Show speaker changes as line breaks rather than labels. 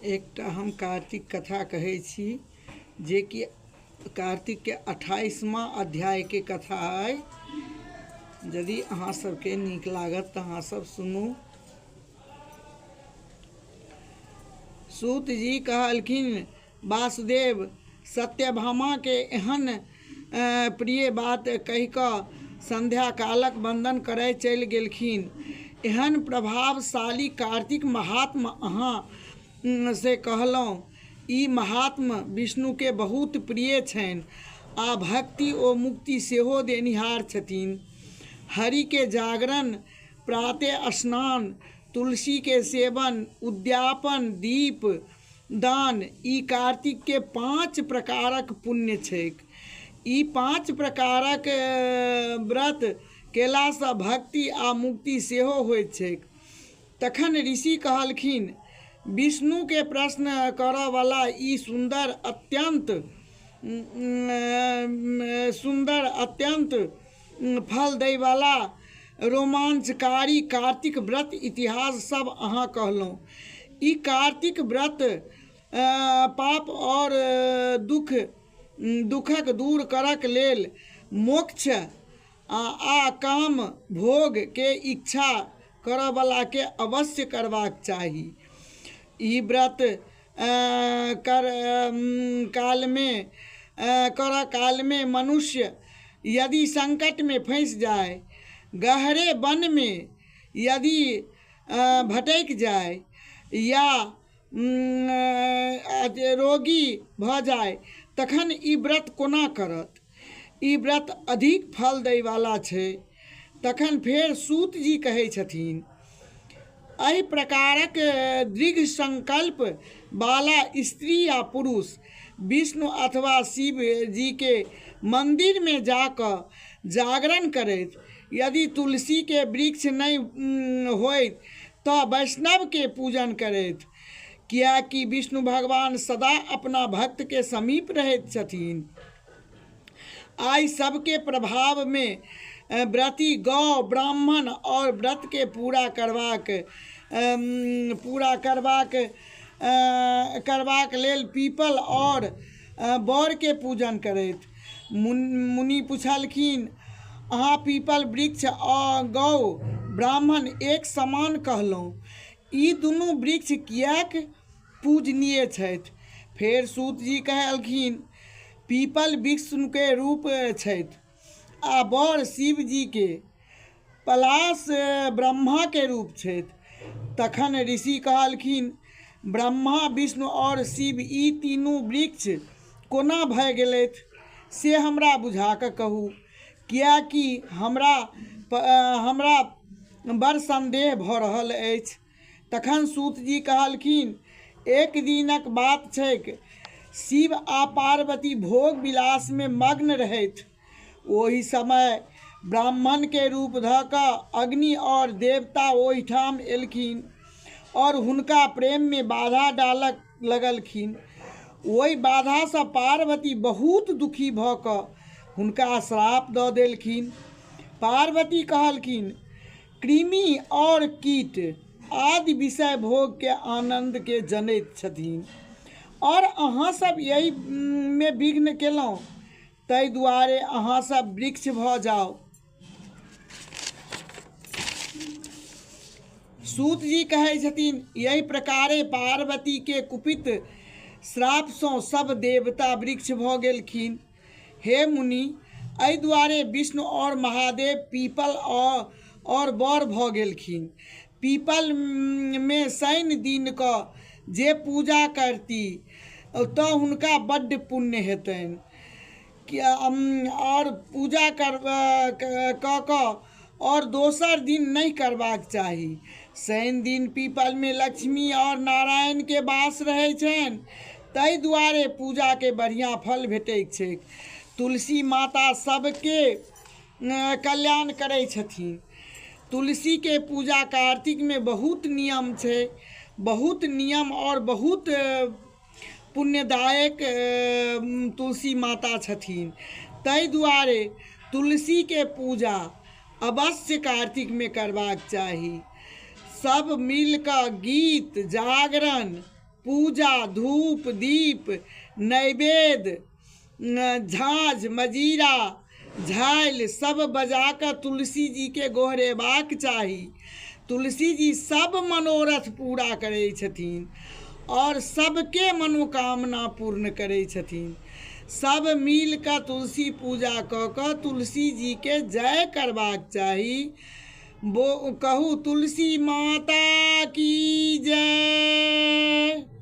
एकटा हम कार्तिक कथा कहै छी जे कि कार्तिक के 28वां अध्याय के कथा है। यदि अहाँ सबके नीक लागत तऽ अहाँ सब सुनू। सूत जी कहलखिन, वासुदेव सत्यभामा के एहन प्रिय बात कहि कऽ संध्या कालक वंदन करय चलि गेलखिन। एहन प्रभावशाली कार्तिक महात्मा अहाँ से कहलहुँ। ई महात्मा विष्णु के बहुत प्रिय छनि आ भक्ति ओ मुक्ति सेहो देनिहार छथिन। हरि के जागरण, प्रातः स्नान, तुलसी के सेवन, उद्यापन, दीप दान ई कार्तिक के 5 प्रकारक पुण्य छैक। ई 5 प्रकारक व्रत केलासँ भक्ति आ मुक्ति सेहो होइत छैक। तखन ऋषि कहलखिन, विष्णु के प्रश्न करऽ वाला ई सुंदर अत्यंत फल दै वाला रोमांचकारी कार्तिक व्रत इतिहास सब अहाँ कहलहुँ। ई कार्तिक व्रत पाप और दुखक दूर करक लेल मोक्ष आ काम भोग के इच्छा करऽ वाला के अवश्य करबाक चाही। ई व्रत कर काल में मनुष्य यदि संकट में फंस जाए, गहरे वन में यदि भटक जाए या रोगी भ जाए तखन ई व्रत कोना करत। ई व्रत अधिक फल दै वाला छै। तखन फेर सूत जी कहै छथिन, एहि प्रकारक दृढ़ संकल्प वाला स्त्री या पुरुष विष्णु अथवा शिव जी के मंदिर में जाकर जागरण करैत, यदि तुलसी के वृक्ष नहीं होइत तो वैष्णव के पूजन करैत, कियाकि विष्णु भगवान सदा अपना भक्त के समीप रहैत छथिन। आई सबके प्रभाव में व्रती गौ, ब्राह्मण और व्रत के पूरा करबाक लेल पीपल और बर के पूजन करैत। मुनि पूछलखिन, अहाँ पीपल वृक्ष और गौ ब्राह्मण एक समान कहलहुँ, ई दुनू वृक्ष किएक पूजनीय छथि। फेर सूत जी कहलखिन, पीपल विष्णु के रूप छथि आ बर शिव जी के, पलाश ब्रह्मा के रूप छथि। तखन ऋषि कहलखिन, ब्रह्मा, विष्णु और शिव ई तीनू वृक्ष कोना भऽ गेलथि से हमरा बुझा कऽ कहू, कियाकि हमरा बड़ संदेह भऽ रहल अछि। तखन सूत जी कहलखिन, एक दिनक बात छैक, शिव आ पार्वती भोग विलास में मग्न रहथि। ओहि समय ब्राह्मण के रूप धऽ कऽ अग्नि और देवता ओहिठाम एलखिन और हुनका प्रेम में बाधा डालक लगलखिन। ओहि बाधा से पार्वती बहुत दुखी भऽ कऽ हुनका श्राप दऽ देलखिन। पार्वती कहलखिन, कृमि और कीट आदि विषय भोग के आनंद के जनैत छथिन और अहाँ सब यही में विघ्न केलहुँ, ताहि दुआरे अहाँ सब वृक्ष भऽ जाओ। सूत जी कहै छथिन, यही प्रकारे पार्वती के कुपित श्राप सँ सब देवता वृक्ष भऽ गेलखिन। हे मुनि, एहि दुआरे विष्णु और महादेव पीपल और बर भऽ गेलखिन। पीपल में शनि दिन क जे पूजा करती तऽ हुनका बड्ड पुण्य हेतनि और पूजा कऽ और दोसर दिन नहीं करबाक चाही। शनि दिन पीपल में लक्ष्मी और नारायण के वास रहै छनि, ताहि दुआरे पूजा के बढ़िया फल भेटैत छैक। तुलसी माता सबके कल्याण करै छथिन। तुलसी के पूजा कार्तिक में बहुत नियम छै, बहुत नियम और बहुत पुण्यदायक तुलसी माता छथिन। ताहि दुआरे तुलसी के पूजा अवश्य कार्तिक में करबाक चाही। सब मिलकर गीत, जागरण, पूजा धूप दीप नैवेद्य झाँझ मजीरा झालि सब बजाकर तुलसी जी के गोहरेबाक चाही। तुलसी जी सब मनोरथ पूरा करै छथिन और सबके मनोकामना पूर्ण करै छथिन। सब मिल कऽ तुलसी पूजा कऽ कऽ तुलसी जी के जय करबाक चाही। कहू तुलसी माता की जय।